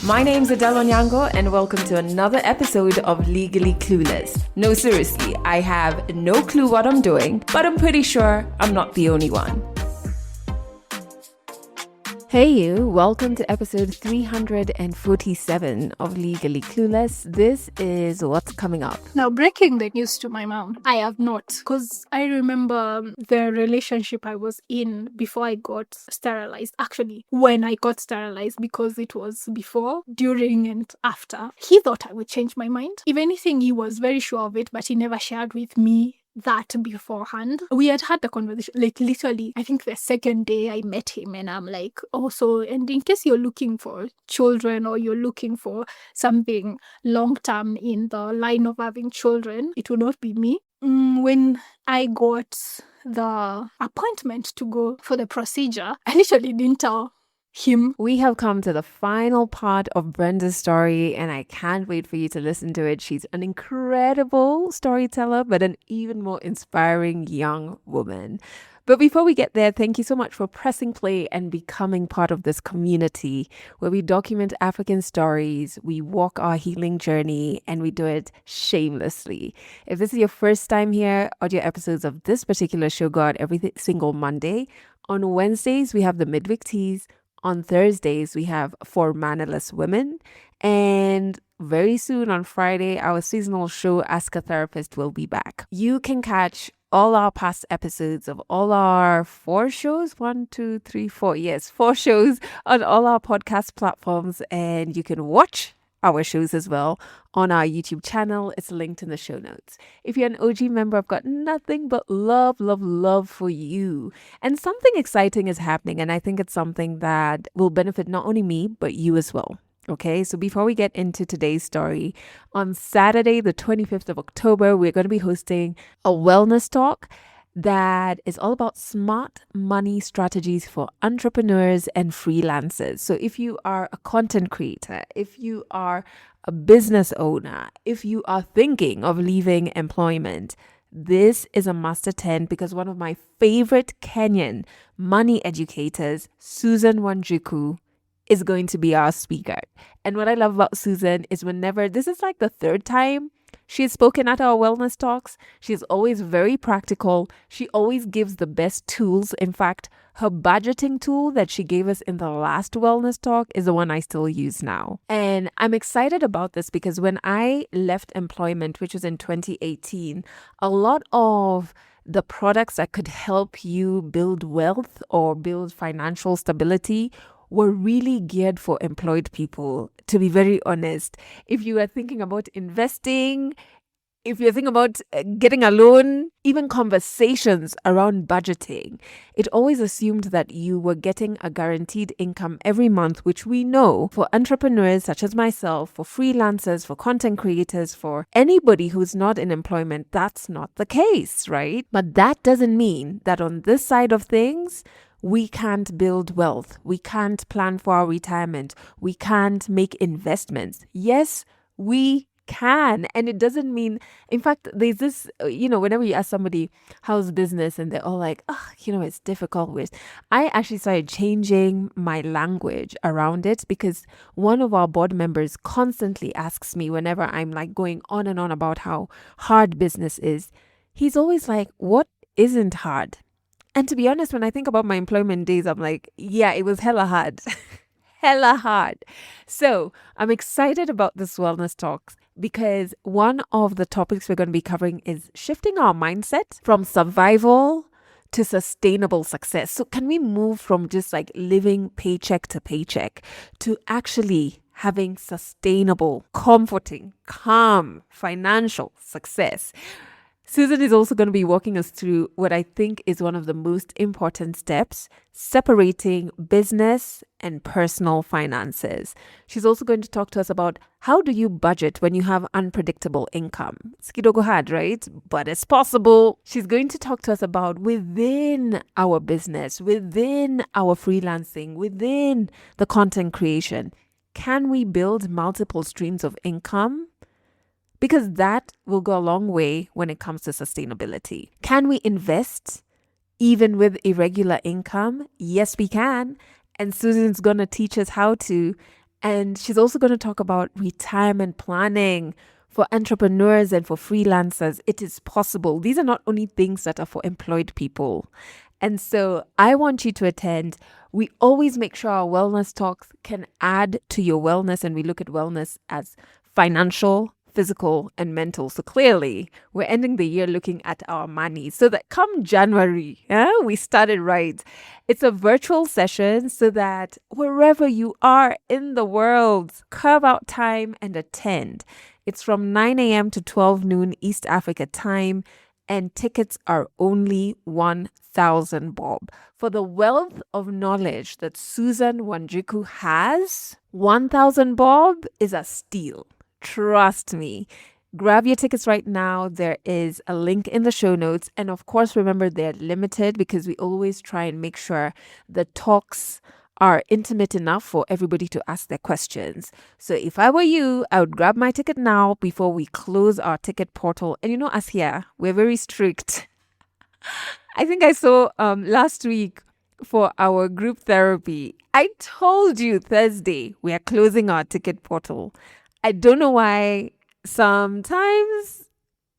My name's Adele Onyango and welcome to another episode of Legally Clueless. No, seriously, I have no clue what I'm doing, but I'm pretty sure I'm not the only one. Hey you, welcome to episode 347 of Legally Clueless. This is what's coming up. Now, breaking the news to my mom, I have not, because I remember the relationship I was in before I got sterilized. Actually, when I got sterilized, because it was before, during, and after. He thought I would change my mind. If anything, he was very sure of it, but he never shared with me that beforehand. We had the conversation, like literally, I think the second day I met him, and I'm like, also, and in case you're looking for children or you're looking for something long-term in the line of having children, it will not be me. When I got the appointment to go for the procedure, I literally didn't tell him. We have come to the final part of Brenda's story and I can't wait for you to listen to it. She's an incredible storyteller, but an even more inspiring young woman. But before we get there, thank you so much for pressing play and becoming part of this community where we document African stories, we walk our healing journey, and we do it shamelessly. If this is your first time here, audio episodes of this particular show go out every single Monday. On Wednesdays, we have the midweek teas. On Thursdays, we have For Mannerless Women. And very soon on Friday, our seasonal show, Ask a Therapist, will be back. You can catch all our past episodes of all our 4 shows. 4 shows on all our podcast platforms. And you can watch our shows as well on our YouTube channel. It's linked in the show notes. If you're an OG member, I've got nothing but love for you. And something exciting is happening, and I think it's something that will benefit not only me, but you as well. Okay, so before we get into today's story, on Saturday, the 25th of October, we're going to be hosting a wellness talk that is all about smart money strategies for entrepreneurs and freelancers. So if you are a content creator, if you are a business owner, if you are thinking of leaving employment, this is a must attend because one of my favorite Kenyan money educators, Susan Wanjiku, is going to be our speaker. And what I love about Susan is this is like the 3rd time she has spoken at our wellness talks. She's always very practical. She always gives the best tools. In fact, her budgeting tool that she gave us in the last wellness talk is the one I still use now. And I'm excited about this because when I left employment, which was in 2018, a lot of the products that could help you build wealth or build financial stability were really geared for employed people, to be very honest. If you are thinking about investing, if you're thinking about getting a loan, even conversations around budgeting, it always assumed that you were getting a guaranteed income every month, which we know for entrepreneurs such as myself, for freelancers, for content creators, for anybody who's not in employment, that's not the case, right? But that doesn't mean that on this side of things, we can't build wealth. We can't plan for our retirement. We can't make investments. Yes, we can. And it doesn't mean, in fact, there's this, whenever you ask somebody how's business and they're all like, it's difficult. I actually started changing my language around it because one of our board members constantly asks me whenever I'm like going on and on about how hard business is. He's always like, what isn't hard? And to be honest, when I think about my employment days, I'm like, yeah, it was hella hard. Hella hard. So I'm excited about this wellness talk because one of the topics we're going to be covering is shifting our mindset from survival to sustainable success. So can we move from just like living paycheck to paycheck to actually having sustainable, comforting, calm financial success? Susan is also going to be walking us through what I think is one of the most important steps, separating business and personal finances. She's also going to talk to us about how do you budget when you have unpredictable income. It's kidogo hard, right? But it's possible. She's going to talk to us about within our business, within our freelancing, within the content creation, can we build multiple streams of income? Because that will go a long way when it comes to sustainability. Can we invest even with irregular income? Yes, we can. And Susan's going to teach us how to. And she's also going to talk about retirement planning for entrepreneurs and for freelancers. It is possible. These are not only things that are for employed people. And so I want you to attend. We always make sure our wellness talks can add to your wellness, and we look at wellness as financial, physical, and mental. So clearly, we're ending the year looking at our money so that come January, we started right. It's a virtual session so that wherever you are in the world, carve out time and attend. It's from 9 a.m. to 12 noon East Africa time, and tickets are only 1,000 bob. For the wealth of knowledge that Susan Wanjiku has, 1,000 bob is a steal. Trust me. Grab your tickets right now. There is a link in the show notes. And of course, remember they're limited because we always try and make sure the talks are intimate enough for everybody to ask their questions. So if I were you, I would grab my ticket now before we close our ticket portal. And you know, us here, we're very strict. I think I saw last week for our group therapy, I told you Thursday we are closing our ticket portal. I don't know why sometimes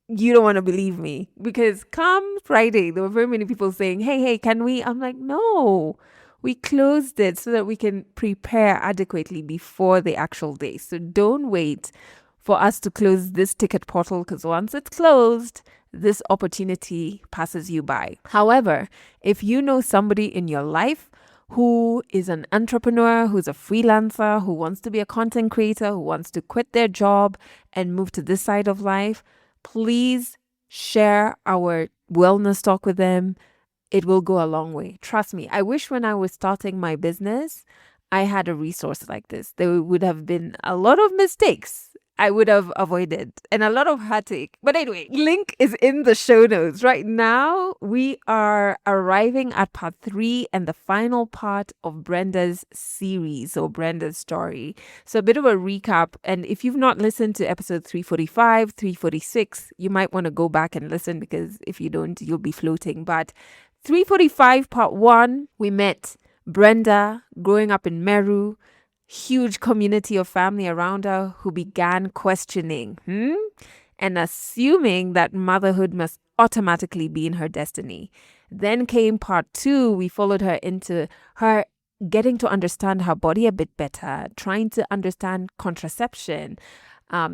you don't want to believe me, because come Friday, there were very many people saying, hey, can we? I'm like, no, we closed it so that we can prepare adequately before the actual day. So don't wait for us to close this ticket portal, because once it's closed, this opportunity passes you by. However, if you know somebody in your life who is an entrepreneur, who's a freelancer, who wants to be a content creator, who wants to quit their job and move to this side of life, please share our wellness talk with them. It will go a long way. Trust me. I wish when I was starting my business, I had a resource like this. There would have been a lot of mistakes I would have avoided and a lot of heartache. But anyway, link is in the show notes. Right now, we are arriving at part 3 and the final part of Brenda's series, or Brenda's story. So a bit of a recap. And if you've not listened to episode 345, 346, you might want to go back and listen, because if you don't, you'll be floating. But 345 part 1, we met Brenda growing up in Meru, huge community of family around her who began questioning and assuming that motherhood must automatically be in her destiny. Then came part 2. We followed her into her getting to understand her body a bit better, trying to understand contraception,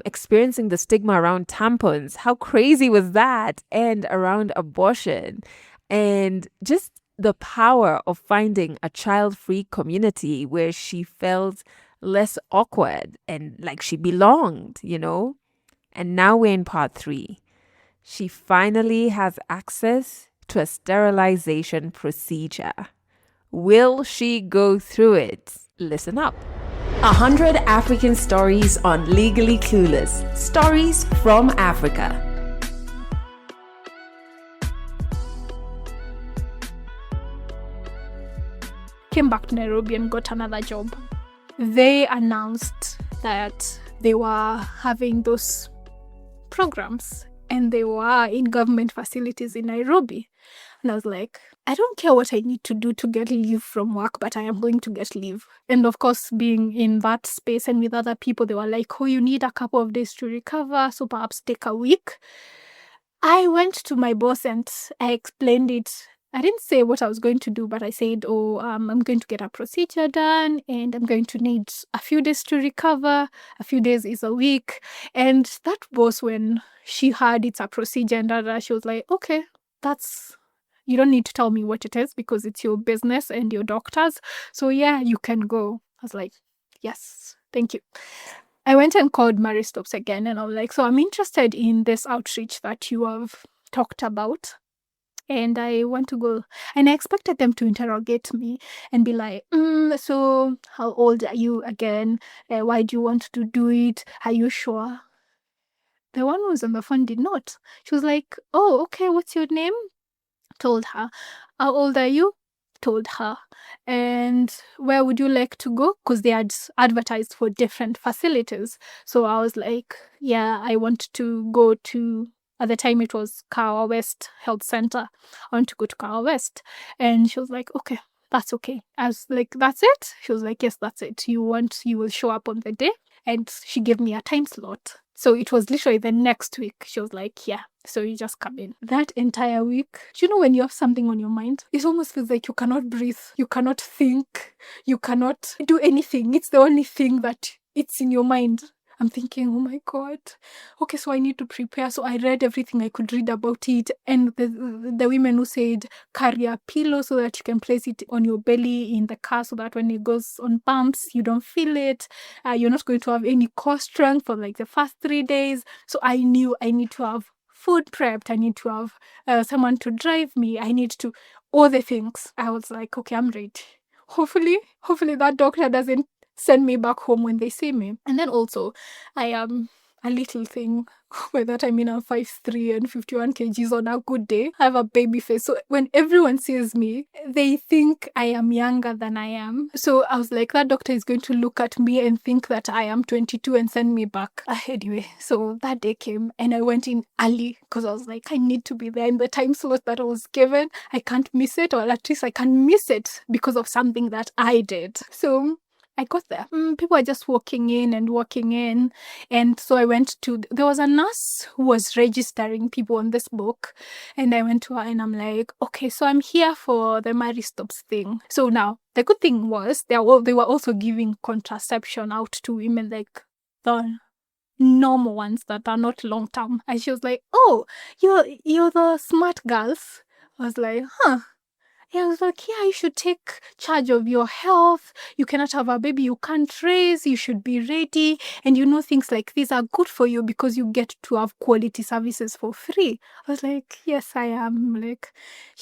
experiencing the stigma around tampons. How crazy was that? And around abortion. And just the power of finding a child-free community where she felt less awkward and like she belonged, And now we're in part 3. She finally has access to a sterilization procedure. Will she go through it? Listen up. 100 African stories on Legally Clueless. Stories from Africa. Came back to Nairobi and got another job. They announced that they were having those programs and they were in government facilities in Nairobi. And I was like, I don't care what I need to do to get leave from work, but I am going to get leave. And of course, being in that space and with other people, they were like, oh, you need a couple of days to recover, so perhaps take a week. I went to my boss and I explained it. I didn't say what I was going to do, but I said, I'm going to get a procedure done and I'm going to need a few days to recover. A few days is a week. And that was when she heard it's a procedure and she was like, okay, you don't need to tell me what it is because it's your business and your doctors. So yeah, you can go. I was like, yes, thank you. I went and called Mary Stopes again and I was like, so I'm interested in this outreach that you have talked about. And I want to go. And I expected them to interrogate me and be like, so how old are you again? Why do you want to do it? Are you sure? The one who was on the phone did not. She was like, oh, okay, what's your name? Told her. How old are you? Told her. And where would you like to go? Because they had advertised for different facilities. So I was like, yeah, I want to go to, at the time it was Kawa West Health Center. I want to go to Kawa West. And she was like, okay, that's okay. I was like, that's it? She was like, yes, that's it. You will show up on the day. And she gave me a time slot. So it was literally the next week. She was like, yeah, so you just come in. That entire week, do you know when you have something on your mind? It almost feels like you cannot breathe, you cannot think, you cannot do anything. It's the only thing that it's in your mind. I'm thinking, oh my God, okay, so I need to prepare. So I read everything I could read about it. And the women who said, carry a pillow so that you can place it on your belly in the car so that when it goes on bumps, you don't feel it. You're not going to have any core strength for like the first 3 days. So I knew I need to have food prepped. I need to have someone to drive me. I need to, all the things. I was like, okay, I'm ready. Hopefully that doctor doesn't send me back home when they see me. And then also, I am a little thing. By that I mean I'm 5'3" and 51 kgs on a good day. I have a baby face. So when everyone sees me, they think I am younger than I am. So I was like, that doctor is going to look at me and think that I am 22 and send me back. Anyway, so that day came and I went in early because I was like, I need to be there in the time slot that I was given. I can't miss it, or at least I can miss it because of something that I did. So I got there. People are just walking in. And so I went to, there was a nurse who was registering people on this book. And I went to her and I'm like, okay, so I'm here for the Mary Stops thing. So now, the good thing was, they were also giving contraception out to women, like the normal ones that are not long term. And she was like, oh, you're the smart girls. I was like, huh. Yeah, I was like, yeah, you should take charge of your health. You cannot have a baby you can't raise. You should be ready. And things like these are good for you because you get to have quality services for free. I was like, yes, I am. Like,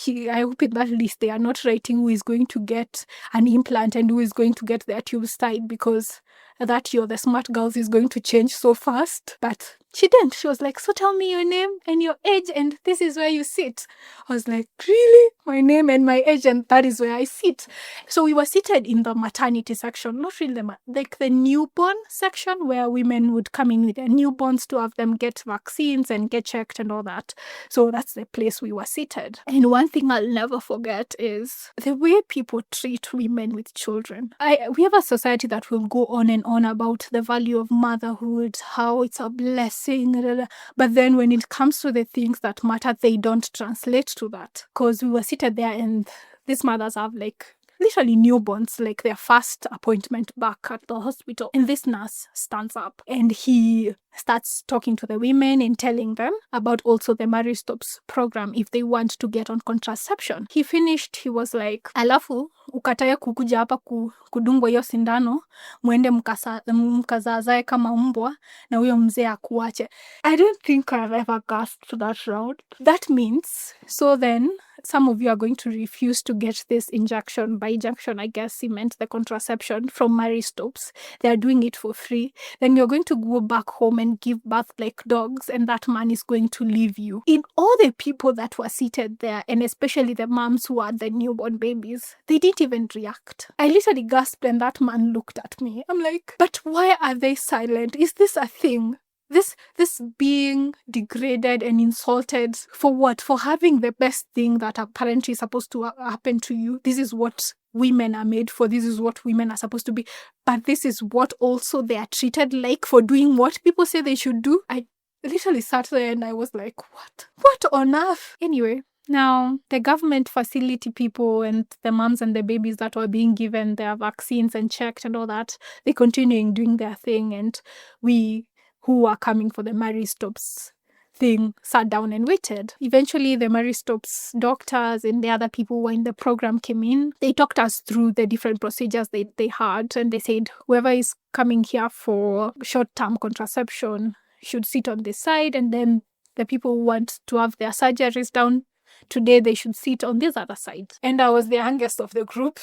I hope in that list they are not writing who is going to get an implant and who is going to get their tubes tied, because that you're the smart girls is going to change so fast. But she didn't. She was like, so tell me your name and your age and this is where you sit. I was like, really? My name and my age and that is where I sit. So we were seated in the maternity section, not really like the newborn section where women would come in with their newborns to have them get vaccines and get checked and all that. So that's the place we were seated. And one thing I'll never forget is the way people treat women with children. We have a society that will go on and on about the value of motherhood, how it's a blessing, but then when it comes to the things that matter, they don't translate to that. Because we were seated there and these mothers have like literally newborns, like their first appointment back at the hospital. And this nurse stands up and he starts talking to the women and telling them about also the Mary Stops program if they want to get on contraception. He finished, he was like, alafu ukataye kukuja hapa kudungwa hiyo sindano, mwende mkazazae kama mbwa na huyo mzee akuache. I don't think I've ever gasped that round. That means, so then some of you are going to refuse to get this injection. By injection, I guess he meant the contraception from Mary Stops. They are doing it for free. Then you're going to go back home and give birth like dogs, and that man is going to leave you. In all the people that were seated there, and especially the moms who had the newborn babies, they didn't even react. I literally gasped and that man looked at me. I'm like, but why are they silent? Is this a thing? This being degraded and insulted for what? For having the best thing that apparently is supposed to happen to you. This is what women are made for. This is what women are supposed to be. But this is what also they are treated like for doing what people say they should do. I literally sat there and I was like, what? What on earth? Anyway. Now, the government facility people and the moms and the babies that were being given their vaccines and checked and all that, they continuing doing their thing, and we who are coming for the Mary Stops thing sat down and waited. Eventually, the Mary Stops doctors and the other people who were in the program came in. They talked us through the different procedures they had, and they said whoever is coming here for short-term contraception should sit on this side, and then the people who want to have their surgeries done today, they should sit on this other side. And I was the youngest of the group.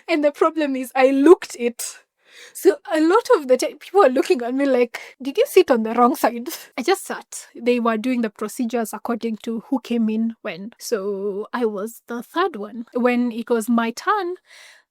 And the problem is I looked it. So a lot of the time, people are looking at me like, did you sit on the wrong side? I just sat. They were doing the procedures according to who came in when. So I was the third one. When it was my turn,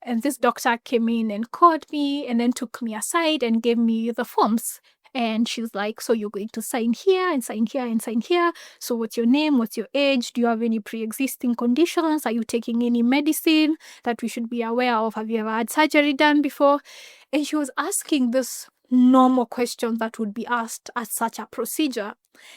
and this doctor came in and called me and then took me aside and gave me the forms. And she's like, so you're going to sign here and sign here and sign here. So what's your name? What's your age? Do you have any pre-existing conditions? Are you taking any medicine that we should be aware of? Have you ever had surgery done before? And she was asking this normal questions that would be asked at such a procedure.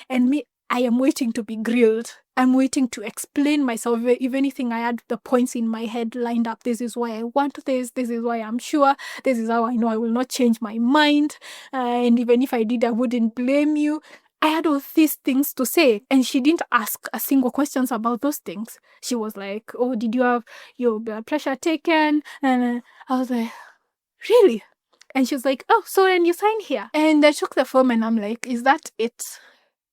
And me, I am waiting to be grilled. I'm waiting to explain myself. If anything, I had the points in my head lined up. This is why I want this. This is why I'm sure. This is how I know I will not change my mind. And even if I did, I wouldn't blame you. I had all these things to say. And she didn't ask a single questions about those things. She was like, oh, did you have your blood pressure taken? And I was like, really? And she was like, oh, so then you sign here. And I took the form and I'm like, is that it?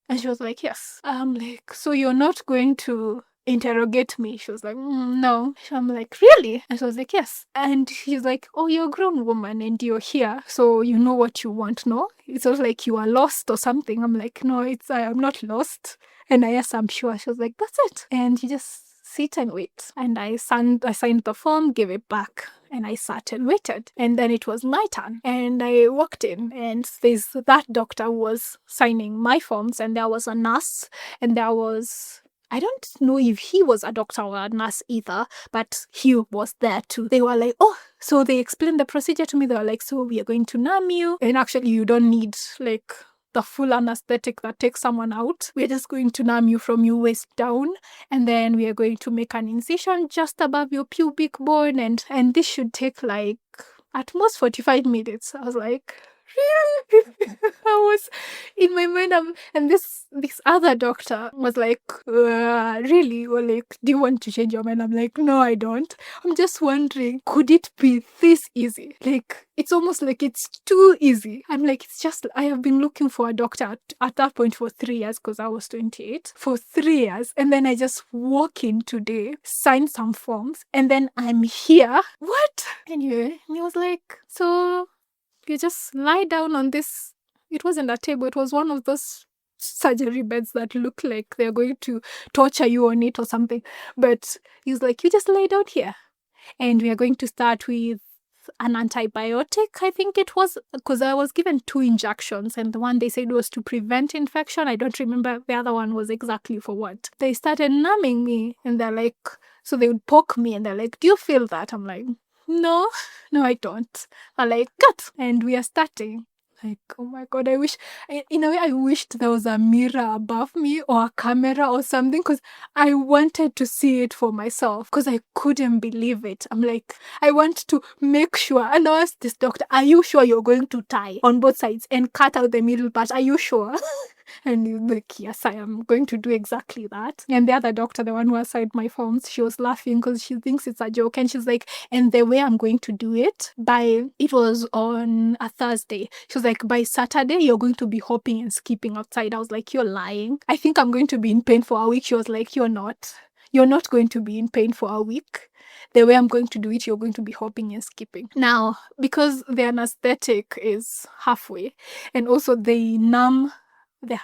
And she was like, yes. I'm like, so you're not going to interrogate me? She was like, no. So I'm like, really? And she was like, yes. And she's like, oh, you're a grown woman and you're here, so you know what you want, no? It's not like you are lost or something. I'm like, no, I'm not lost. And yes, I'm sure. She was like, that's it. And you just sit and wait. And I signed the form, gave it back. And I sat and waited. And then it was my turn. And I walked in, and that doctor was signing my forms, and there was a nurse, and there was, I don't know if he was a doctor or a nurse either, but he was there too. They were like, oh, so they explained the procedure to me. They were like, so we are going to numb you. And actually, you don't need like the full anesthetic that takes someone out. We're just going to numb you from your waist down, and then we are going to make an incision just above your pubic bone, and this should take like at most 45 minutes. I was like, really? I was in my mind, and this other doctor was like, really? Or like, do you want to change your mind? I'm like, no, I don't. I'm just wondering, could it be this easy? Like, it's almost like it's too easy. I'm like, it's just, I have been looking for a doctor at that point for 3 years, because I was 28, for 3 years. And then I just walk in today, sign some forms, and then I'm here. What? Anyway, and he was like, so you just lie down on this. It wasn't a table, it was one of those surgery beds that look like they're going to torture you on it or something. But he's like, you just lay down here. And we are going to start with an antibiotic, I think it was, because I was given 2 injections, and the one they said was to prevent infection. I don't remember the other one was exactly for what. They started numbing me, and they're like, so they would poke me, and they're like, do you feel that? I'm like, no, I don't. They're like, good. And we are starting. Like, oh my God, I wish, in a way, I wished there was a mirror above me or a camera or something, because I wanted to see it for myself, because I couldn't believe it. I'm like, I want to make sure. And I asked this doctor, are you sure you're going to tie on both sides and cut out the middle part? Are you sure? And he's like, yes, I am going to do exactly that. And the other doctor, the one who assigned my forms, she was laughing because she thinks it's a joke. And she's like, and the way I'm going to do it, it was on a Thursday. She was like, by Saturday, you're going to be hopping and skipping outside. I was like, you're lying. I think I'm going to be in pain for a week. She was like, you're not. You're not going to be in pain for a week. The way I'm going to do it, you're going to be hopping and skipping. Now, because the anesthetic is halfway, and also they numb the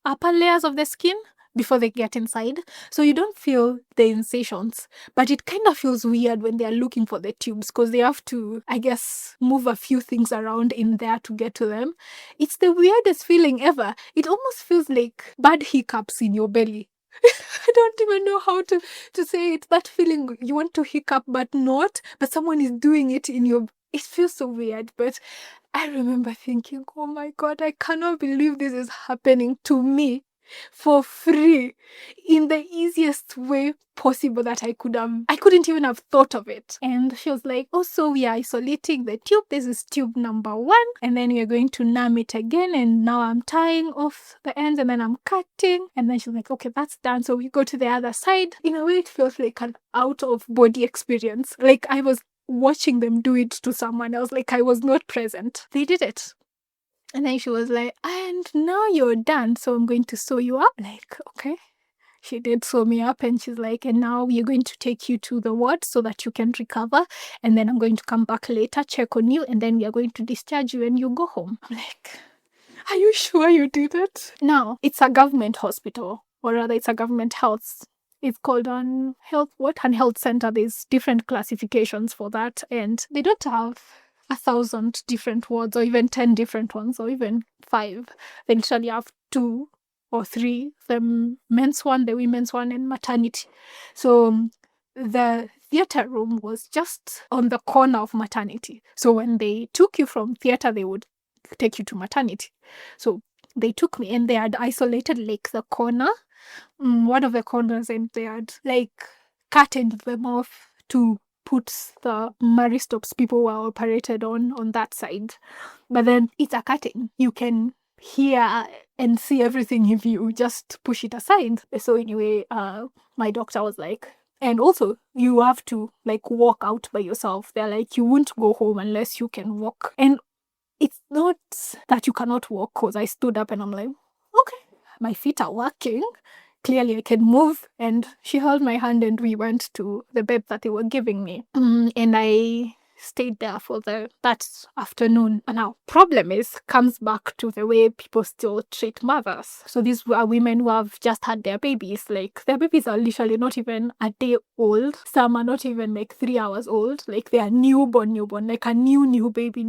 upper layers of the skin before they get inside, so you don't feel the incisions, but it kind of feels weird when they're looking for the tubes, because they have to, I guess, move a few things around in there to get to them. It's the weirdest feeling ever. It almost feels like bad hiccups in your belly. I don't even know how to say it. That feeling you want to hiccup but not, but someone is doing it in your... It feels so weird. But I remember thinking, oh my God, I cannot believe this is happening to me for free in the easiest way possible that I couldn't even have thought of it. And she was like, oh, so we are isolating the tube. This is tube number 1. And then we are going to numb it again. And now I'm tying off the ends, and then I'm cutting. And then she's like, okay, that's done. So we go to the other side. In a way, it feels like an out of body experience. Like I was watching them do it to someone else. Like I was not present. They did it. And then she was like, and now you're done, so I'm going to sew you up. Like, okay. She did sew me up, and she's like, and now we're going to take you to the ward so that you can recover. And then I'm going to come back later, check on you, and then we are going to discharge you and you go home. I'm like, are you sure you did it? Now, it's a government hospital, or rather it's a government health. It's called Unhealth Center. There's different classifications for that, and they don't have 1,000 different wards, or even 10 different ones, or even 5. They literally have 2 or 3, the men's one, the women's one, and maternity. So the theater room was just on the corner of maternity. So when they took you from theater, they would take you to maternity. So they took me, and they had isolated like the corner, one of the corners, and they had like curtained them off to put the maristops people were operated on that side. But then it's a curtain. You can hear and see everything if you just push it aside. So anyway, my doctor was like, and also you have to like walk out by yourself. They're like, you won't go home unless you can walk. And it's not that you cannot walk, because I stood up and I'm like, okay, my feet are working. Clearly I can move. And she held my hand and we went to the bed that they were giving me. And I stayed there for that afternoon. And now problem comes back to the way people still treat mothers. So these are women who have just had their babies. Like their babies are literally not even a day old. Some are not even like 3 hours old. Like they are newborn, like a new baby.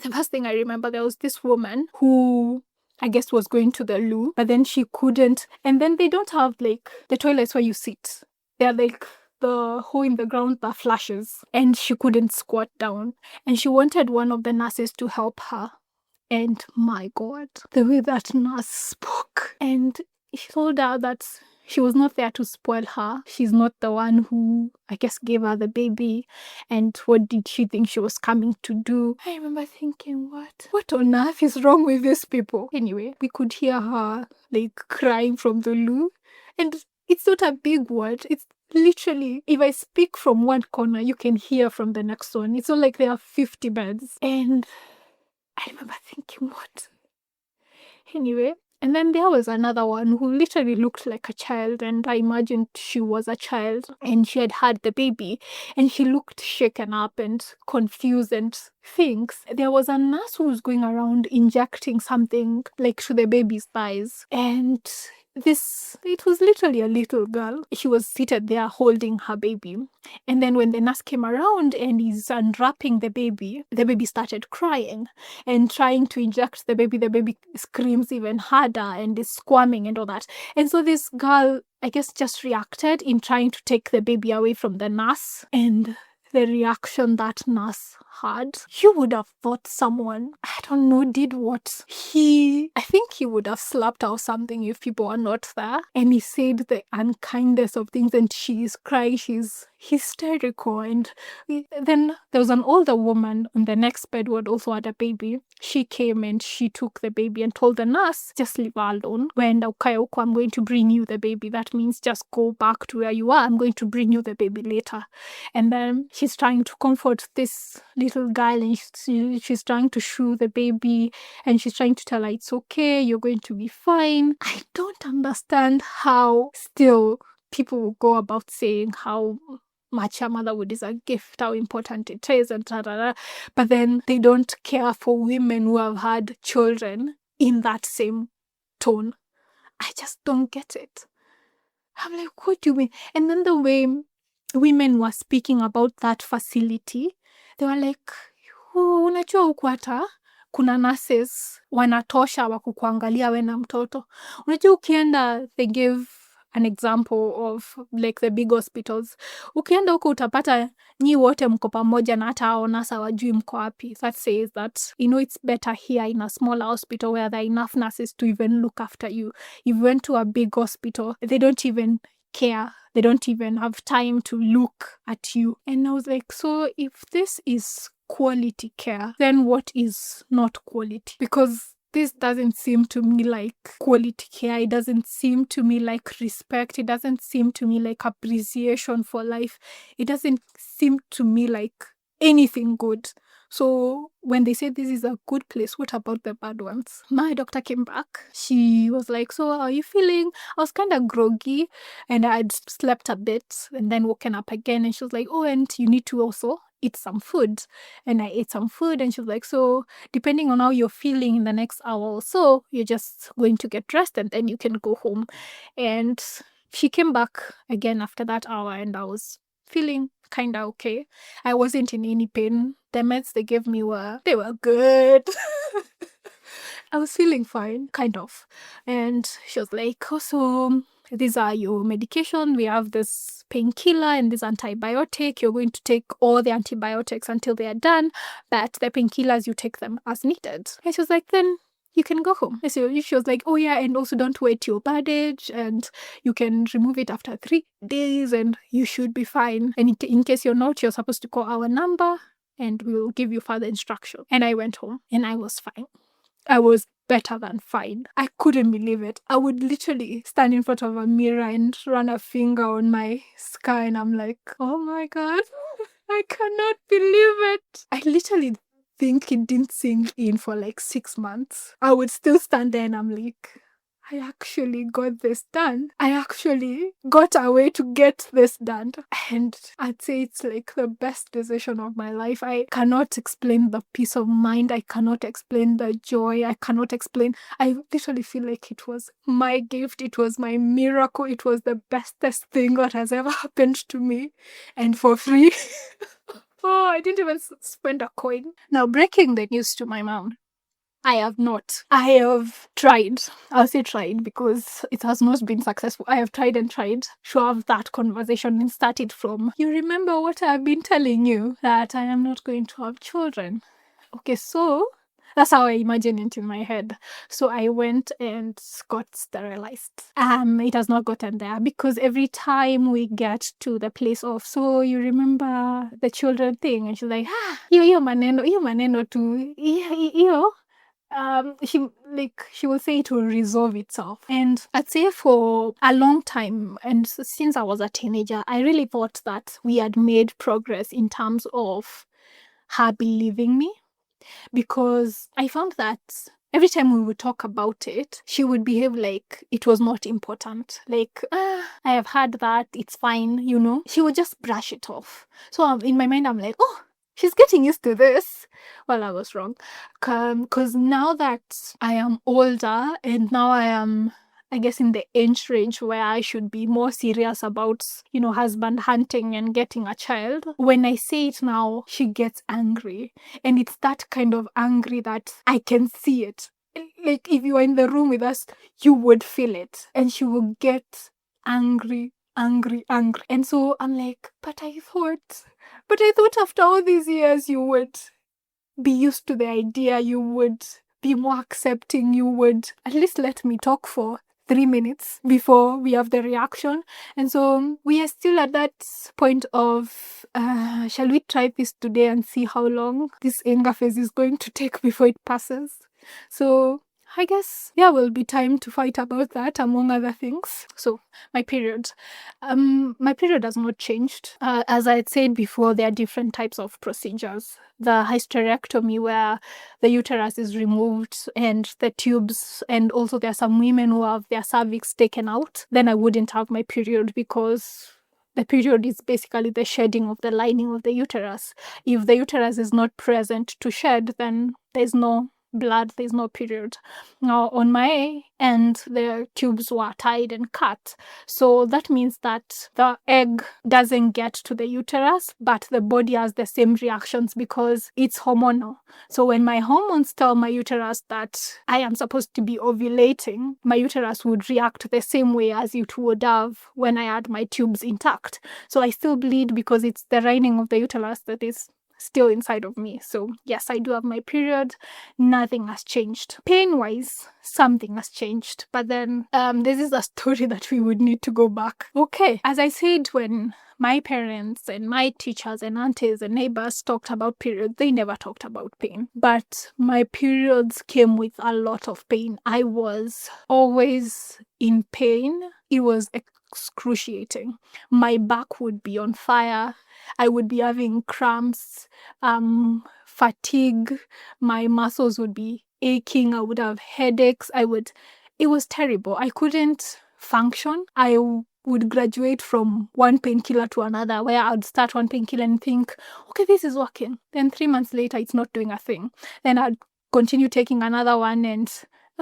The first thing I remember, there was this woman who I guess was going to the loo, but then she couldn't. And then they don't have like the toilets where you sit. They're like the hole in the ground that flashes, and she couldn't squat down. And she wanted one of the nurses to help her. And my God, the way that nurse spoke. And she told her that she was not there to spoil her. She's not the one who, I guess, gave her the baby. And what did she think she was coming to do? I remember thinking, what on earth is wrong with these people? Anyway, we could hear her like crying from the loo. And it's not a big word. It's literally, if I speak from one corner, you can hear from the next one. It's not like there are 50 beds. And I remember thinking, what? Anyway, and then there was another one who literally looked like a child, and I imagined she was a child and she had the baby, and she looked shaken up and confused and things. There was a nurse who was going around injecting something like to the baby's thighs, and it was literally a little girl. She was seated there holding her baby. And then when the nurse came around and is unwrapping the baby started crying and trying to inject the baby screams even harder and is squirming and all that. And so this girl, I guess, just reacted in trying to take the baby away from the nurse. And the reaction that nurse had, you would have thought someone, I don't know, did what? I think he would have slapped her or something if people were not there. And he said the unkindest of things, and she's crying, she's hysterical. And then there was an older woman on the next bed who had also had a baby. She came and she took the baby and told the nurse, just leave her alone. When okay, I'm going to bring you the baby. That means just go back to where you are. I'm going to bring you the baby later. And then she's trying to comfort this little girl, and she's trying to shoo the baby, and she's trying to tell her it's okay, you're going to be fine. I don't understand how still people will go about saying how much a motherhood is a gift, how important it is, and but then they don't care for women who have had children in that same tone. I just don't get it. I'm like, what do you mean? And then the way women were speaking about that facility, they were like, unajua huku hata kuna nurses wanatosha wa kukuangalia we na mtoto. Unajua ukienda, they give an example of like the big hospitals. Ukienda huko utapata nyi wote mko pamoja na hata hao nasa wajui mko wapi. That says that, it's better here in a smaller hospital where there are enough nurses to even look after you. If you went to a big hospital, they don't even care. They don't even have time to look at you. And I was like, so if this is quality care, then what is not quality? Because this doesn't seem to me like quality care. It doesn't seem to me like respect. It doesn't seem to me like appreciation for life. It doesn't seem to me like anything good. So when they say this is a good place, what about the bad ones? My doctor came back. She was like, so how are you feeling? I was kind of groggy and I'd slept a bit and then woken up again. And she was like, oh, and you need to also eat some food. And I ate some food, and she was like, so depending on how you're feeling in the next hour or so, you're just going to get dressed and then you can go home. And she came back again after that hour and I was feeling kind of okay. I wasn't in any pain. The meds they gave me they were good. I was feeling fine, kind of. And she was like, also, these are your medication. We have this painkiller and this antibiotic. You're going to take all the antibiotics until they are done, but the painkillers, you take them as needed. And she was like, then you can go home. And so she was like, oh yeah, and also don't wet your bandage, and you can remove it after 3 days and you should be fine. And in case you're not, you're supposed to call our number and we'll give you further instruction. And I went home and I was fine. I was better than fine. I couldn't believe it. I would literally stand in front of a mirror and run a finger on my sky, and I'm like, oh my God, I cannot believe it. I literally think it didn't sink in for like 6 months. I would still stand there and I'm like, I actually got this done. I actually got a way to get this done. And I'd say it's like the best decision of my life. I cannot explain the peace of mind. I cannot explain the joy. I cannot explain. I literally feel like it was my gift. It was my miracle. It was the bestest thing that has ever happened to me. And for free. Oh, I didn't even spend a coin. Now, breaking the news to my mom. I have not. I have tried. I'll say tried because it has not been successful. I have tried and tried to have that conversation and start it from, you remember what I've been telling you, that I am not going to have children. Okay, so that's how I imagine it in my head. So I went and got sterilized. It has not gotten there because every time we get to the place of, so you remember the children thing, and she's like, hiyo maneno tu, hiyo. She will say it will resolve itself. And I'd say for a long time, and since I was a teenager, I really thought that we had made progress in terms of her believing me, because I found that every time we would talk about it, she would behave like it was not important. Like, I have heard that, it's fine, you know. She would just brush it off. So in my mind, I'm like, oh, she's getting used to this. Well, I was wrong. Because now that I am older and now I am, I guess, in the age range where I should be more serious about, husband hunting and getting a child, when I say it now, she gets angry. And it's that kind of angry that I can see it. Like, if you were in the room with us, you would feel it. And she will get angry. And so I'm like, but I thought after all these years you would be used to the idea, you would be more accepting, you would at least let me talk for 3 minutes before we have the reaction. And so we are still at that point of, shall we try this today and see how long this anger phase is going to take before it passes? So I guess there will be time to fight about that, among other things. So my period. My period has not changed. As I had said before, there are different types of procedures. The hysterectomy, where the uterus is removed and the tubes, and also there are some women who have their cervix taken out. Then I wouldn't have my period, because the period is basically the shedding of the lining of the uterus. If the uterus is not present to shed, then there's no blood, there's no period. Now, on my end, the tubes were tied and cut. So that means that the egg doesn't get to the uterus, but the body has the same reactions because it's hormonal. So when my hormones tell my uterus that I am supposed to be ovulating, my uterus would react the same way as it would have when I had my tubes intact. So I still bleed because it's the lining of the uterus that is still inside of me. So yes, I do have my period. Nothing has changed. Pain-wise, something has changed. But then this is a story that we would need to go back. Okay, as I said, when my parents and my teachers and aunties and neighbors talked about periods, they never talked about pain. But my periods came with a lot of pain. I was always in pain. It was excruciating. My back would be on fire. I would be having cramps, fatigue. My muscles would be aching. I would have headaches. It was terrible. I couldn't function. I would graduate from one painkiller to another, where I'd start one painkiller and think, okay, this is working. Then 3 months later, it's not doing a thing. Then I'd continue taking another one, and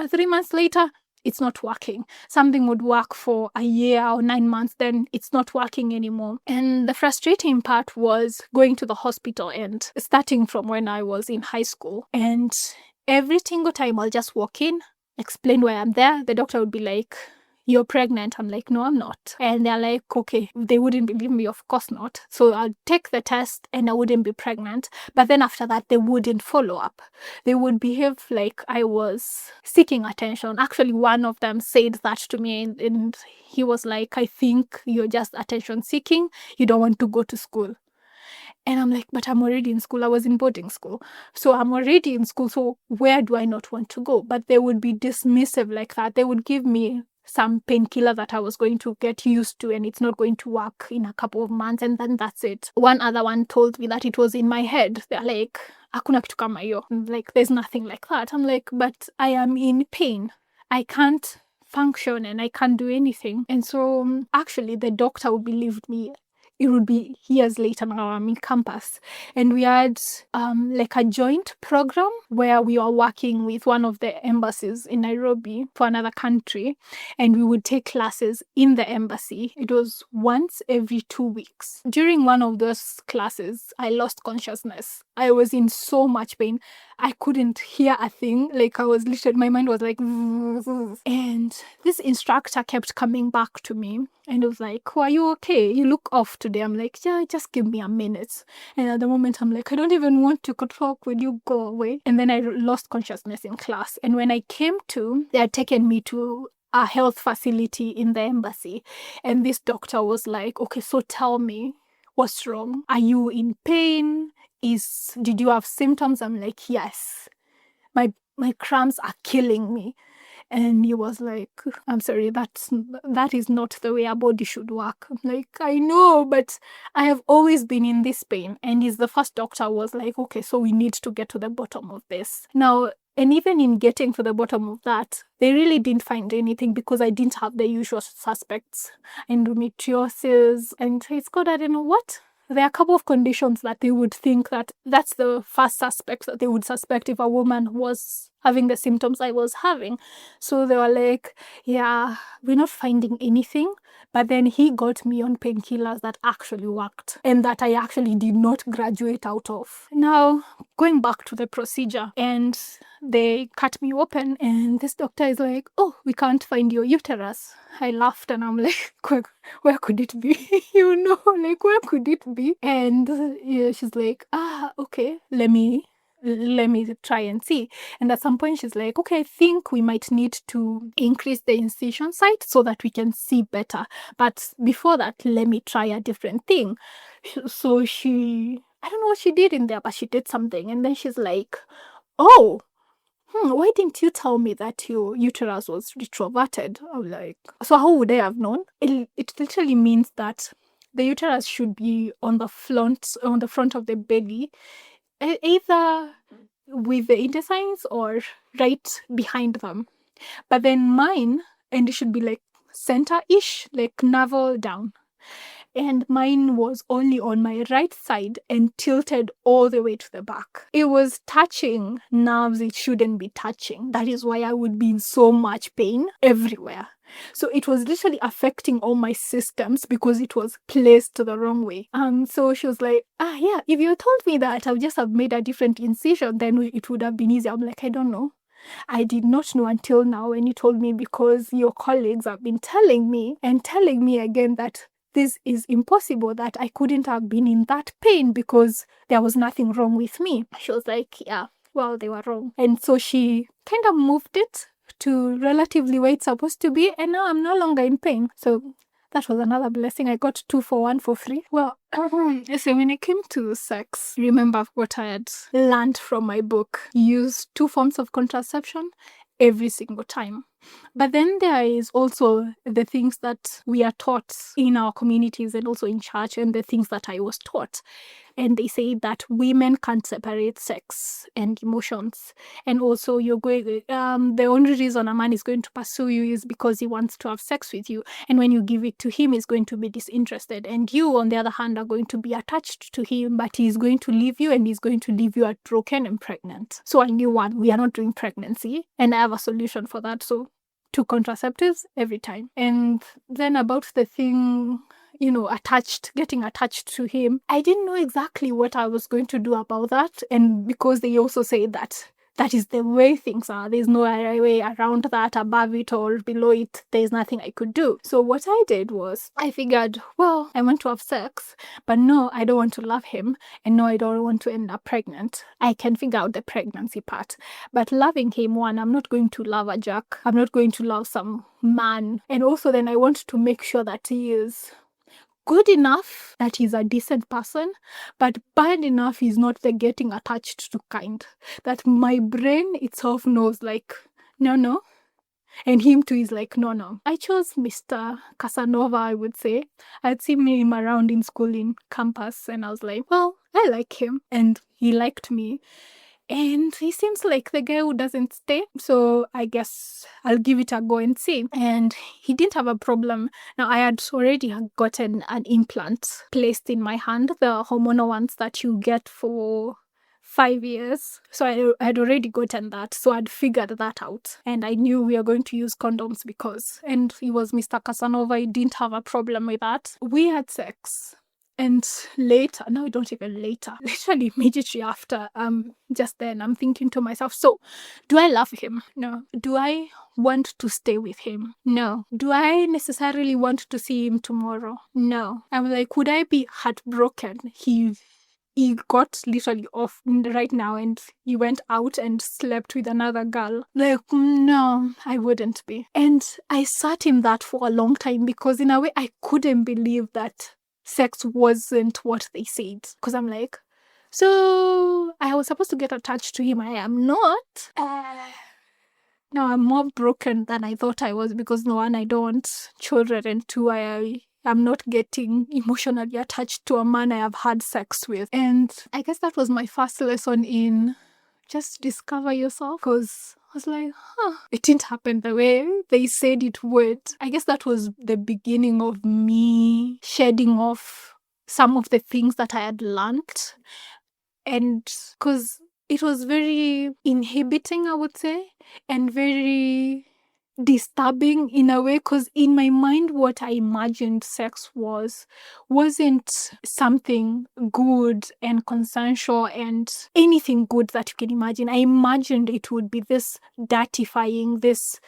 3 months later, it's not working. Something would work for a year or 9 months, then it's not working anymore. And the frustrating part was going to the hospital and starting from when I was in high school. And every single time I'll just walk in, explain why I'm there, the doctor would be like, "You're pregnant." I'm like, "No, I'm not." And they're like, "Okay." They wouldn't believe me, of course not. So I'll take the test and I wouldn't be pregnant. But then after that, they wouldn't follow up. They would behave like I was seeking attention. Actually, one of them said that to me, and he was like, "I think you're just attention seeking. You don't want to go to school." And I'm like, "But I'm already in school." I was in boarding school. So I'm already in school. So where do I not want to go? But they would be dismissive like that. They would give me some painkiller that I was going to get used to, and it's not going to work in a couple of months, and then that's it. One other one told me that it was in my head. They're like, "Hakuna kitu kama hiyo." I'm like, "There's nothing like that." I'm like, "But I am in pain. I can't function and I can't do anything." And so actually the doctor would believe me. It would be years later. Now I'm in campus, and we had like a joint program where we were working with one of the embassies in Nairobi for another country, and we would take classes in the embassy. It was once every 2 weeks. During one of those classes, I lost consciousness. I was in so much pain. I couldn't hear a thing. Like I was literally, my mind was like, and this instructor kept coming back to me and was like, "Oh, are you okay? You look off today." I'm like, "Yeah, just give me a minute." And at the moment, I'm like, "I don't even want to talk. Will you go away?" And then I lost consciousness in class. And when I came to, they had taken me to a health facility in the embassy. And this doctor was like, "Okay, so tell me, what's wrong? Are you in pain? Did you have symptoms?" I'm like, "Yes. My cramps are killing me." And he was like, "I'm sorry, that is not the way our body should work." I'm like, "I know, but I have always been in this pain." And he's the first doctor who was like, "Okay, so we need to get to the bottom of this." Now, and even in getting to the bottom of that, they really didn't find anything because I didn't have the usual suspects. Endometriosis, and it's called, I don't know what. There are a couple of conditions that they would think that that's the first suspect that they would suspect if a woman was having the symptoms I was having. So they were like, "Yeah, we're not finding anything." But then he got me on painkillers that actually worked and that I actually did not graduate out of. Now, going back to the procedure, and they cut me open, and this doctor is like, "Oh, we can't find your uterus." I laughed and I'm like, where could it be? Like, where could it be? And yeah, she's like, "Okay, let me try and see." And at some point she's like, "Okay, I think we might need to increase the incision site so that we can see better. But before that, let me try a different thing." So I don't know what she did in there, but she did something. And then she's like, "Oh, why didn't you tell me that your uterus was retroverted?" I'm like, "So how would I have known?" It literally means that the uterus should be on the front of the belly, either with the intestines or right behind them. But then mine, and it should be like center-ish, like navel down. And mine was only on my right side and tilted all the way to the back. It was touching nerves it shouldn't be touching. That is why I would be in so much pain everywhere. So it was literally affecting all my systems because it was placed the wrong way. So she was like, "Yeah, if you told me that, I would just have made a different incision, then it would have been easier." I'm like, "I don't know. I did not know until now when you told me, because your colleagues have been telling me again that this is impossible, that I couldn't have been in that pain because there was nothing wrong with me." She was like, "Yeah, well, they were wrong." And so she kind of moved it to relatively where it's supposed to be, and now I'm no longer in pain. So that was another blessing. I got 2 for 1 for free. Well, so when it came to sex, remember what I had learned from my book: use 2 forms of contraception every single time. But then there is also the things that we are taught in our communities and also in church, and the things that I was taught. And they say that women can't separate sex and emotions. And also the only reason a man is going to pursue you is because he wants to have sex with you. And when you give it to him, he's going to be disinterested. And you, on the other hand, are going to be attached to him, but he's going to leave you, and he's going to leave you at broken and pregnant. So I knew, one, we are not doing pregnancy, and I have a solution for that. So took contraceptives every time. And then about the thing, getting attached to him, I didn't know exactly what I was going to do about that. And because they also say that is the way things are. There's no other way around that, above it or below it. There's nothing I could do. So what I did was I figured, well, I want to have sex, but no, I don't want to love him. And no, I don't want to end up pregnant. I can figure out the pregnancy part. But loving him, one, I'm not going to love a jack. I'm not going to love some man. And also then I want to make sure that he is good enough, that he's a decent person, but bad enough he's not the getting attached to kind. That my brain itself knows, like, no, no. And him too is like, no, no. I chose Mr. Casanova, I would say. I'd seen him around in school, in campus, and I was like, well, I like him. And he liked me. And he seems like the guy who doesn't stay. So I guess I'll give it a go and see. And he didn't have a problem. Now, I had already gotten an implant placed in my hand, the hormonal ones that you get for 5 years. So I had already gotten that. So I'd figured that out. And I knew we were going to use condoms because, and he was Mr. Casanova, he didn't have a problem with that. We had sex. And later, no, don't even later, literally immediately after, just then I'm thinking to myself, so do I love him? No. Do I want to stay with him? No. Do I necessarily want to see him tomorrow? No. I'm like, would I be heartbroken? He got literally off right now and he went out and slept with another girl. Like, no, I wouldn't be. And I sat in that for a long time because in a way I couldn't believe that sex wasn't what they said. Because I'm like, so I was supposed to get attached to him. I am not. No, I'm more broken than I thought I was because no, one, I don't want children, and two, I'm not getting emotionally attached to a man I have had sex with. And I guess that was my first lesson in just discover yourself, because I was like, it didn't happen the way they said it would. I guess that was the beginning of me shedding off some of the things that I had learned. And because it was very inhibiting, I would say, and very disturbing in a way, because in my mind what I imagined sex wasn't something good and consensual and anything good that you can imagine. I imagined it would be this dirtifying, this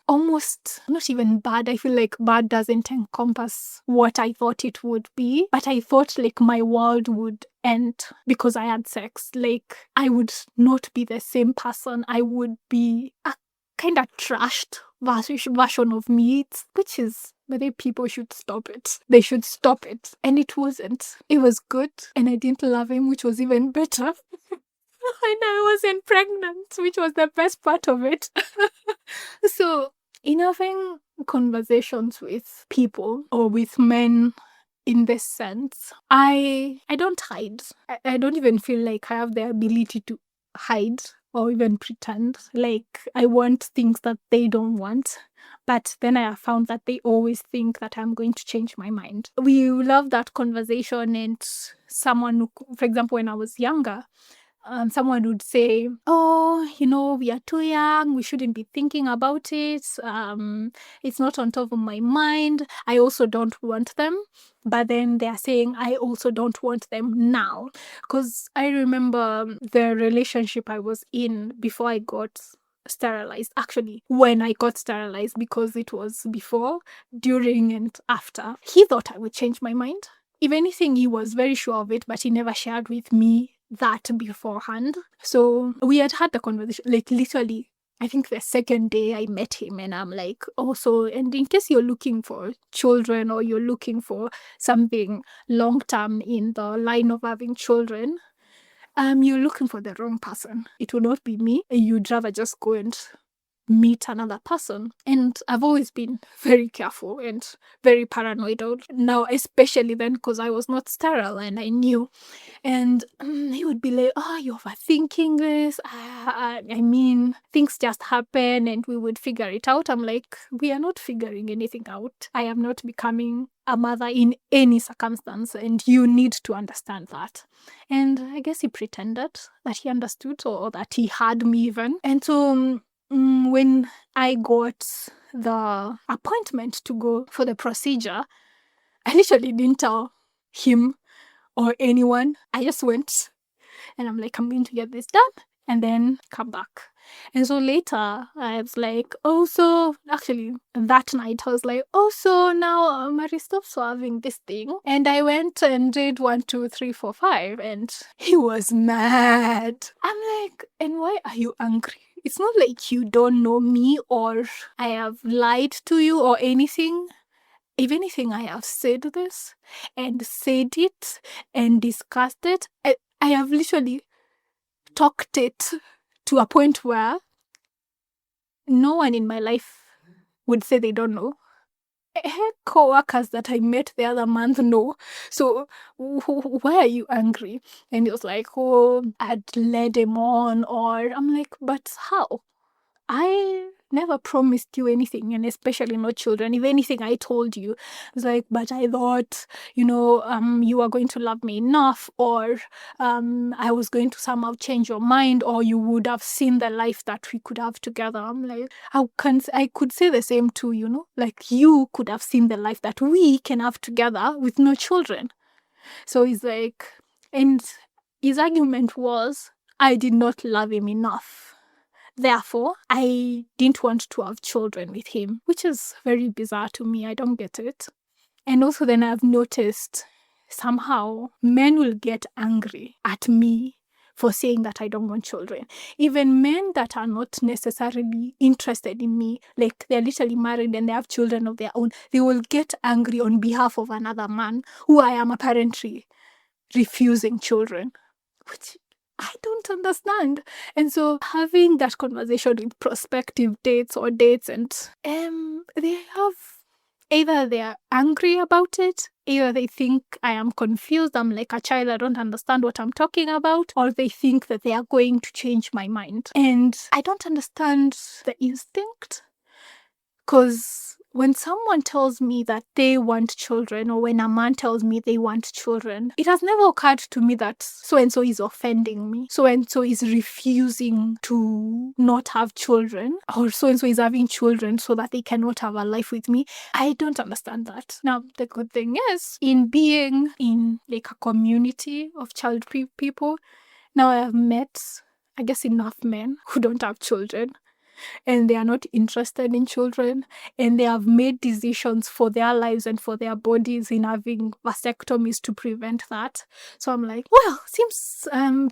almost not even bad. I feel like bad doesn't encompass what I thought it would be, but I thought like my world would end because I had sex. Like I would not be the same person. I would be a kind of trashed version of me, which is, but they people should stop it. They should stop it. And it wasn't. It was good, and I didn't love him, which was even better. And I wasn't pregnant, which was the best part of it. So, in having conversations with people or with men in this sense, I don't hide. I don't even feel like I have the ability to hide or even pretend. Like I want things that they don't want. But then I have found that they always think that I'm going to change my mind. We love that conversation, and someone, for example, when I was younger, someone would say, oh, we are too young, we shouldn't be thinking about it. It's not on top of my mind. I also don't want them. But then they're saying, I also don't want them now. Because I remember the relationship I was in before I got sterilized. Actually, when I got sterilized, because it was before, during, and after. He thought I would change my mind. If anything, he was very sure of it, but he never shared with me that beforehand. So we had the conversation, like literally, I think the second day I met him, and I'm like, also, and in case you're looking for children or you're looking for something long term in the line of having children, you're looking for the wrong person. It will not be me. You'd rather just go and meet another person. And I've always been very careful and very paranoid now, especially then, because I was not sterile and I knew. And he would be like, you're overthinking this. I mean, things just happen and we would figure it out. I'm like, we are not figuring anything out. I am not becoming a mother in any circumstance, and you need to understand that. And I guess he pretended that he understood, or that he had me even. And so when I got the appointment to go for the procedure, I literally didn't tell him or anyone. I just went and I'm like, I'm going to get this done and then come back. And so later I was like, oh, so actually that night I was like, oh, so now Mary stops having this thing. And I went and did 1, 2, 3, 4, 5, and he was mad. I'm like, and why are you angry? It's not like you don't know me or I have lied to you or anything. If anything, I have said this and said it and discussed it. I have literally talked it to a point where no one in my life would say they don't know. Co-workers that I met the other month know. So why are you angry? And he was like, oh, I'd led him on. Or I'm like, but how? I never promised you anything, and especially not children. If anything, I told you. It's like, but I thought, you were going to love me enough, or I was going to somehow change your mind, or you would have seen the life that we could have together. I'm like, I could say the same too, like you could have seen the life that we can have together with no children. So he's like, and his argument was, I did not love him enough. Therefore, I didn't want to have children with him, which is very bizarre to me. I don't get it. And also then I've noticed somehow men will get angry at me for saying that I don't want children. Even men that are not necessarily interested in me, like they're literally married and they have children of their own, they will get angry on behalf of another man who I am apparently refusing children, which I don't understand. And so having that conversation with prospective dates or dates, and they have either they're angry about it, either they think I am confused, I'm like a child, I don't understand what I'm talking about, or they think that they are going to change my mind. And I don't understand the instinct, because when someone tells me that they want children, or when a man tells me they want children, it has never occurred to me that so-and-so is offending me. So-and-so is refusing to not have children, or so-and-so is having children so that they cannot have a life with me. I don't understand that. Now, the good thing is, in being in like a community of child-free people, now I have met, I guess, enough men who don't have children, and they are not interested in children, and they have made decisions for their lives and for their bodies in having vasectomies to prevent that. So I'm like, well, seems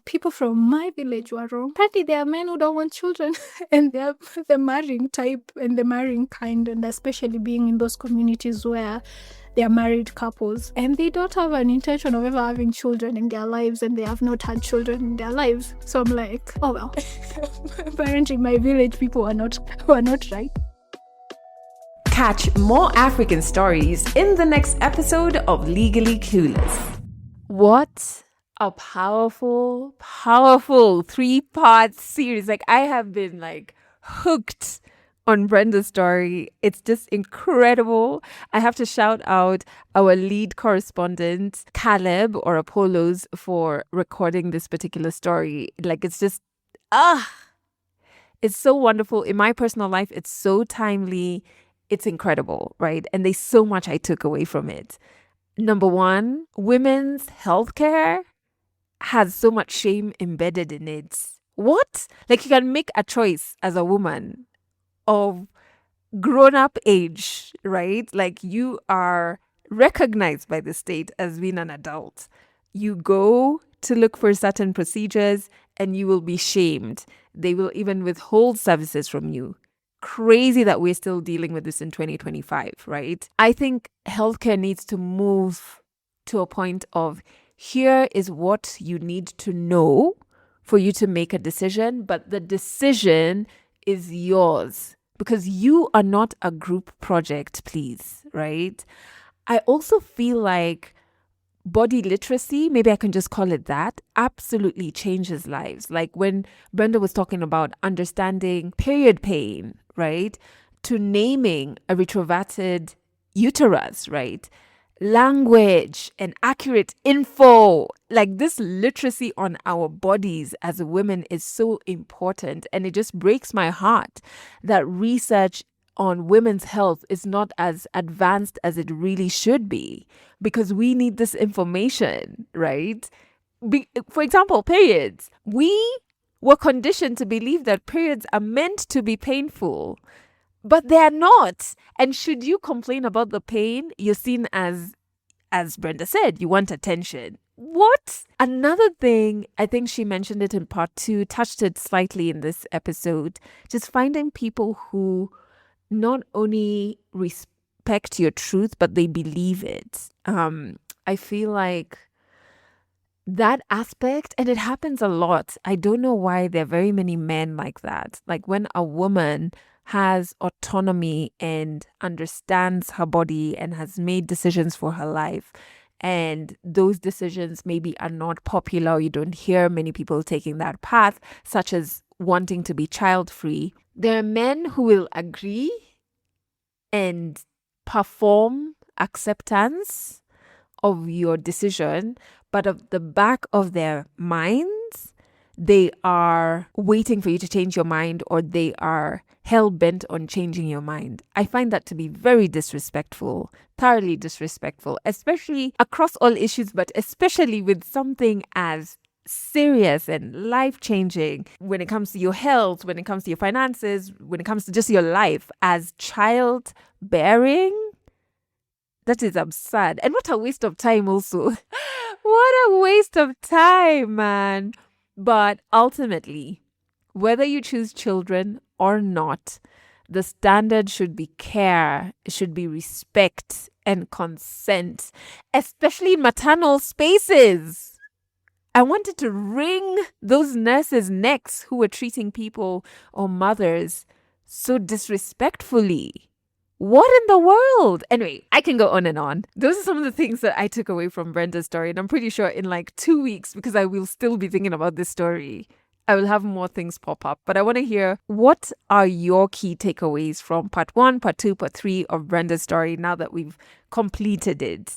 people from my village were wrong. Apparently there are men who don't want children and they're the marrying type and the marrying kind, and especially being in those communities where they are married couples and they don't have an intention of ever having children in their lives, and they have not had children in their lives. So I'm like, oh well, apparently my village people are not right. Catch more African stories in the next episode of Legally Clueless. What a powerful 3-part series. Like, I have been hooked on Brenda's story. It's just incredible. I have to shout out our lead correspondent, Caleb or Apollos, for recording this particular story. It's just, it's so wonderful. In my personal life, it's so timely. It's incredible, right? And there's so much I took away from it. Number one, women's healthcare has so much shame embedded in it. What? You can make a choice as a woman of grown-up age, right? You are recognized by the state as being an adult. You go to look for certain procedures and you will be shamed. They will even withhold services from you. Crazy that we're still dealing with this in 2025, right? I think healthcare needs to move to a point of, here is what you need to know for you to make a decision, but the decision is yours because you are not a group project, please, right? I also feel like body literacy, maybe I can just call it that, absolutely changes lives. Like when Brenda was talking about understanding period pain, right? To naming a retroverted uterus, right? language and accurate info. Like, this literacy on our bodies as women is so important. And it just breaks my heart that research on women's health is not as advanced as it really should be, because we need this information, right? For example, periods. We were conditioned to believe that periods are meant to be painful, but they are not. And should you complain about the pain, you're seen as Brenda said, you want attention. What? Another thing, I think she mentioned it in part 2, touched it slightly in this episode, just finding people who not only respect your truth, but they believe it. I feel like that aspect, and it happens a lot. I don't know why there are very many men like that. Like, when a woman has autonomy and understands her body and has made decisions for her life, and those decisions maybe are not popular, you don't hear many people taking that path, such as wanting to be child-free, there are men who will agree and perform acceptance of your decision, but of the back of their minds, they are waiting for you to change your mind, or they are hell-bent on changing your mind. I find that to be very disrespectful, thoroughly disrespectful, especially across all issues, but especially with something as serious and life-changing when it comes to your health, when it comes to your finances, when it comes to just your life as childbearing. That is absurd. And what a waste of time also. What a waste of time, man. But ultimately, whether you choose children or not, the standard should be care, it should be respect and consent, especially in maternal spaces. I wanted to wring those nurses' necks who were treating people or mothers so disrespectfully. What in the world? Anyway, I can go on and on. Those are some of the things that I took away from Brenda's story. And I'm pretty sure in like 2 weeks, because I will still be thinking about this story, I will have more things pop up. But I want to hear, what are your key takeaways from part 1, part 2, part 3 of Brenda's story now that we've completed it?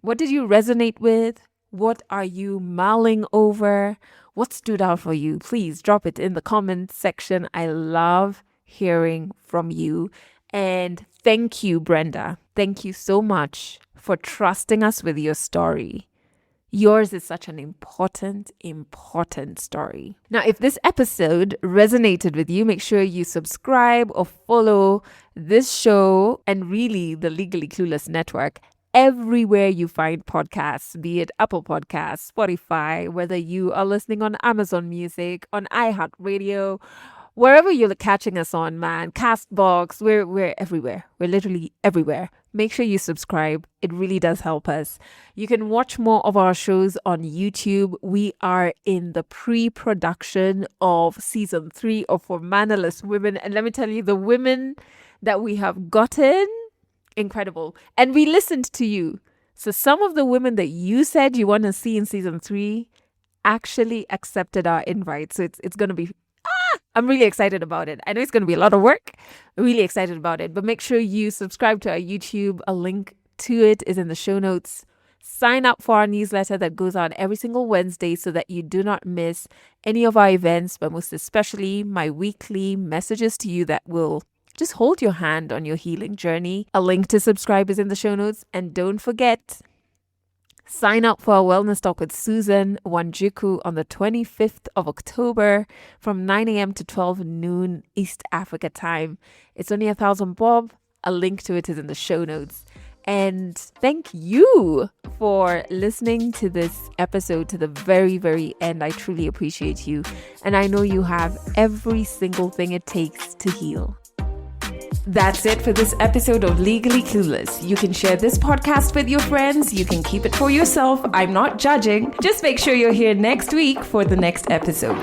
What did you resonate with? What are you mulling over? What stood out for you? Please drop it in the comment section. I love hearing from you. And thank you, Brenda. Thank you so much for trusting us with your story. Yours is such an important story. Now, if this episode resonated with you, make sure you subscribe or follow this show and really the Legally Clueless Network everywhere you find podcasts, be it Apple Podcasts, Spotify, whether you are listening on Amazon Music, on iHeartRadio, wherever you're catching us on, man, Castbox, we're everywhere. We're literally everywhere. Make sure you subscribe. It really does help us. You can watch more of our shows on YouTube. We are in the pre-production of season 3 of For Mannerless Women. And let me tell you, the women that we have gotten, incredible. And we listened to you. So some of the women that you said you want to see in season 3 actually accepted our invite. So it's going to be I'm really excited about it. I know it's going to be a lot of work. I'm really excited about it. But make sure you subscribe to our YouTube. A link to it is in the show notes. Sign up for our newsletter that goes out every single Wednesday so that you do not miss any of our events, but most especially my weekly messages to you that will just hold your hand on your healing journey. A link to subscribe is in the show notes. And don't forget, sign up for our Wellness Talk with Susan Wanjiku on the 25th of October from 9 a.m. to 12 noon East Africa time. It's only 1,000 bob. A link to it is in the show notes. And thank you for listening to this episode to the very, very end. I truly appreciate you. And I know you have every single thing it takes to heal. That's it for this episode of Legally Clueless. You can share this podcast with your friends. You can keep it for yourself. I'm not judging. Just make sure you're here next week for the next episode.